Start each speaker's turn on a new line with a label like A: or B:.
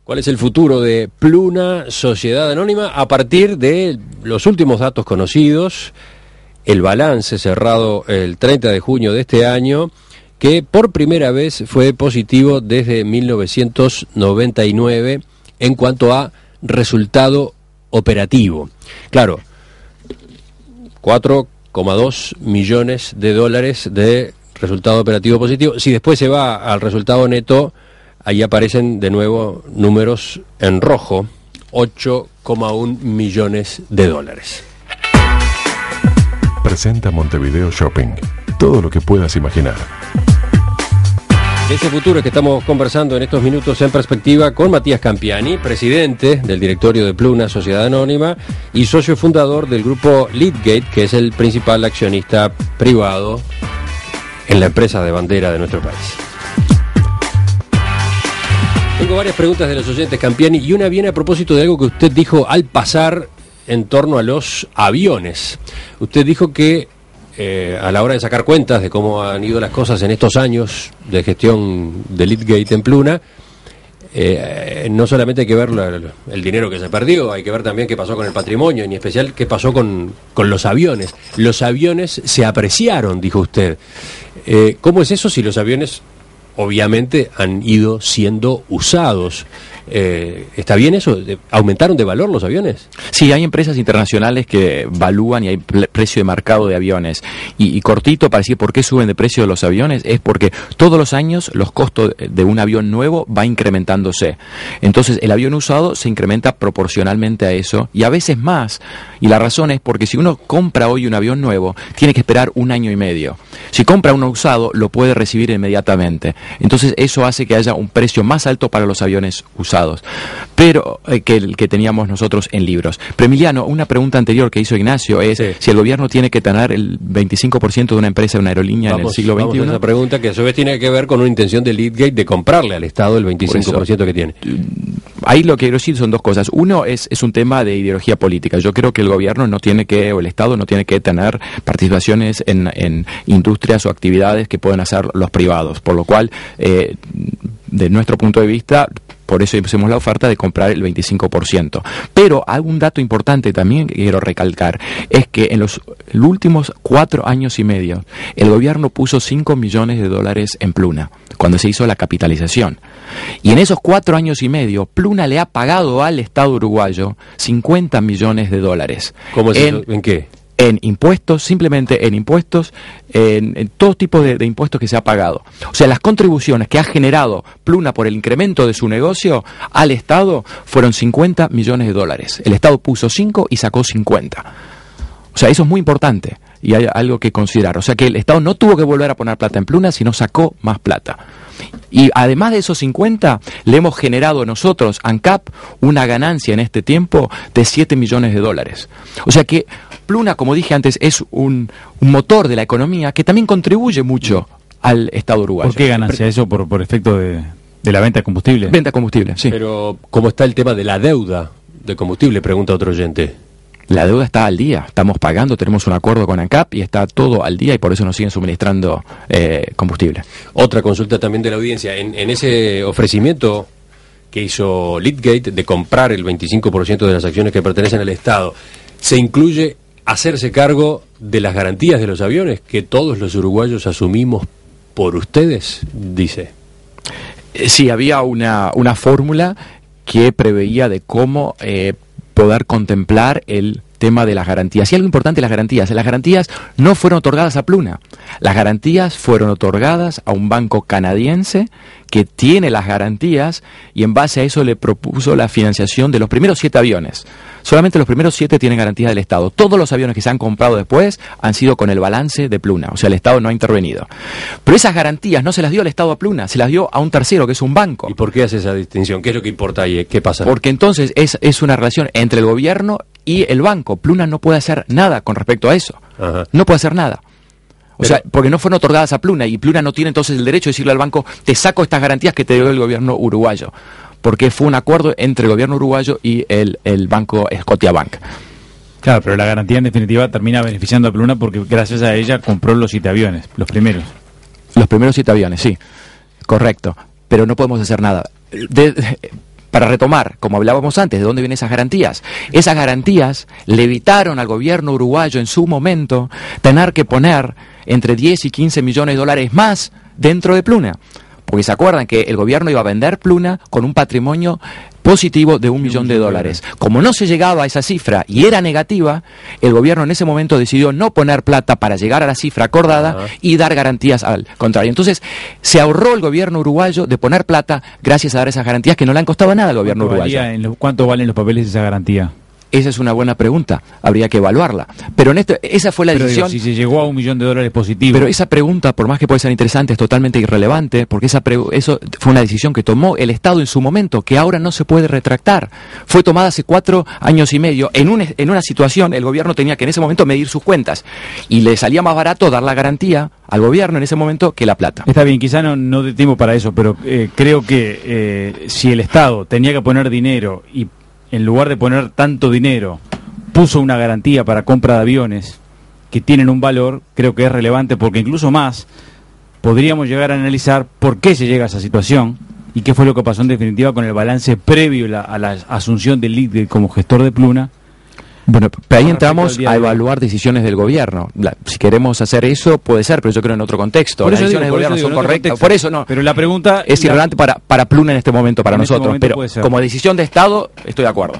A: ¿Cuál es el futuro de Pluna, Sociedad Anónima, a partir de los últimos datos conocidos, el balance cerrado el 30 de junio de este año, que por primera vez fue positivo desde 1999 en cuanto a resultado operativo? Claro, 4,2 millones de dólares de resultado operativo positivo. Si después se va al resultado neto, ahí aparecen de nuevo números en rojo, 8,1 millones de dólares.
B: Presenta Montevideo Shopping. Todo lo que puedas imaginar.
A: Ese futuro que estamos conversando en estos minutos en perspectiva con Matías Campiani, presidente del directorio de Pluna, Sociedad Anónima, y socio fundador del grupo Leadgate, que es el principal accionista privado en la empresa de bandera de nuestro país. Tengo varias preguntas de los oyentes, Campiani, y una viene a propósito de algo que usted dijo al pasar en torno a los aviones. Usted dijo que a la hora de sacar cuentas de cómo han ido las cosas en estos años de gestión de Leadgate en Pluna, no solamente hay que ver el dinero que se perdió, hay que ver también qué pasó con el patrimonio, y en especial qué pasó con los aviones. Los aviones se apreciaron, dijo usted. ¿Cómo es eso si los aviones obviamente han ido siendo usados? ¿Está bien eso? ¿Aumentaron de valor los aviones?
C: Sí, hay empresas internacionales que evalúan y hay precio de mercado de aviones. Y cortito, para decir por qué suben de precio los aviones, es porque todos los años los costos de un avión nuevo va incrementándose. Entonces el avión usado se incrementa proporcionalmente a eso, y a veces más. Y la razón es porque si uno compra hoy un avión nuevo, tiene que esperar 1 año y medio. Si compra uno usado, lo puede recibir inmediatamente. Entonces eso hace que haya un precio más alto para los aviones usados, pero que el que teníamos nosotros en libros. Pero Emiliano, una pregunta anterior que hizo Ignacio es si el gobierno tiene que tener el 25% de una empresa, de una aerolínea en el siglo XXI.
A: Vamos a esa pregunta, que a su vez tiene que ver con una intención de Leadgate de comprarle al Estado el 25% que tiene.
C: Ahí lo que quiero decir son dos cosas. Uno es un tema de ideología política. Yo creo que el gobierno no tiene que, o el Estado no tiene que tener participaciones en industrias o actividades que pueden hacer los privados. Por lo cual, de nuestro punto de vista, por eso hicimos la oferta de comprar el 25%. Pero hay un dato importante también que quiero recalcar, es que en los últimos 4 años y medio, el gobierno puso 5 millones de dólares en Pluna, cuando se hizo la capitalización. Y en esos 4 años y medio, Pluna le ha pagado al Estado uruguayo 50 millones de dólares.
A: ¿Cómo es eso? ¿En qué?
C: En impuestos, simplemente en impuestos, en todo tipo de impuestos que se ha pagado. O sea, las contribuciones que ha generado Pluna por el incremento de su negocio al Estado fueron 50 millones de dólares. El Estado puso 5 y sacó 50. O sea, eso es muy importante y hay algo que considerar. O sea, que el Estado no tuvo que volver a poner plata en Pluna, sino sacó más plata. Y además de esos 50, le hemos generado nosotros, ANCAP, una ganancia en este tiempo de 7 millones de dólares. O sea que Pluna, como dije antes, es un motor de la economía que también contribuye mucho al Estado uruguayo.
D: ¿Por qué ganancia? ¿Eso por efecto de la venta de combustible?
C: Venta de combustible, sí.
A: Pero, ¿cómo está el tema de la deuda de combustible? Pregunta otro oyente.
C: La deuda está al día, estamos pagando, tenemos un acuerdo con ANCAP y está todo al día y por eso nos siguen suministrando combustible.
A: Otra consulta también de la audiencia. En ese ofrecimiento que hizo Leadgate de comprar el 25% de las acciones que pertenecen al Estado, ¿se incluye hacerse cargo de las garantías de los aviones que todos los uruguayos asumimos por ustedes? Dice.
C: Sí, había una fórmula que preveía de cómo poder contemplar el tema de las garantías. Y algo importante, las garantías no fueron otorgadas a Pluna, las garantías fueron otorgadas a un banco canadiense que tiene las garantías y en base a eso le propuso la financiación de los primeros 7 aviones. Solamente los primeros 7 tienen garantía del Estado. Todos los aviones que se han comprado después han sido con el balance de Pluna, o sea, el Estado no ha intervenido. Pero esas garantías no se las dio el Estado a Pluna, se las dio a un tercero, que es un banco.
A: ¿Y por qué hace esa distinción? ¿Qué es lo que importa ahí? ¿Qué pasa?
C: Porque entonces es una relación entre el gobierno y el banco. Pluna no puede hacer nada con respecto a eso.
A: Ajá.
C: No puede hacer nada. O sea, porque no fueron otorgadas a Pluna y Pluna no tiene entonces el derecho de decirle al banco, te saco estas garantías que te dio el gobierno uruguayo. Porque fue un acuerdo entre el gobierno uruguayo y el banco Scotiabank.
D: Claro, pero la garantía en definitiva termina beneficiando a Pluna porque gracias a ella compró los 7 aviones, los primeros.
C: Los primeros 7 aviones, sí, correcto. Pero no podemos hacer nada. para retomar, como hablábamos antes, ¿de dónde vienen esas garantías? Esas garantías le evitaron al gobierno uruguayo en su momento tener que poner entre 10 y 15 millones de dólares más dentro de Pluna. Porque se acuerdan que el gobierno iba a vender Pluna con un patrimonio positivo de $1 millón. Como no se llegaba a esa cifra y era negativa, el gobierno en ese momento decidió no poner plata para llegar a la cifra acordada y dar garantías al contrario. Entonces, se ahorró el gobierno uruguayo de poner plata gracias a dar esas garantías que no le han costado nada al gobierno uruguayo.
D: ¿Cuánto valen los papeles de esa garantía?
C: Esa es una buena pregunta, habría que evaluarla. Pero esa fue la decisión.
D: Digo, si se llegó a $1 millón positivo.
C: Pero esa pregunta, por más que puede ser interesante, es totalmente irrelevante, porque eso fue una decisión que tomó el Estado en su momento, que ahora no se puede retractar. Fue tomada hace 4 años y medio. En una situación, el gobierno tenía que en ese momento medir sus cuentas, y le salía más barato dar la garantía al gobierno en ese momento que la plata.
D: Está bien, quizá no dé tiempo para eso, pero creo que si el Estado tenía que poner dinero y en lugar de poner tanto dinero, puso una garantía para compra de aviones que tienen un valor, creo que es relevante, porque incluso más podríamos llegar a analizar por qué se llega a esa situación y qué fue lo que pasó en definitiva con el balance previo a la asunción del LID como gestor de Pluna.
C: Bueno, pero ahí entramos a evaluar decisiones del gobierno. Si queremos hacer eso, puede ser, pero yo creo en otro contexto. Las decisiones del gobierno son correctas. Por eso no.
D: Pero la pregunta
C: es irrelevante para Pluna en este momento, para nosotros. Pero como decisión de Estado, estoy de acuerdo.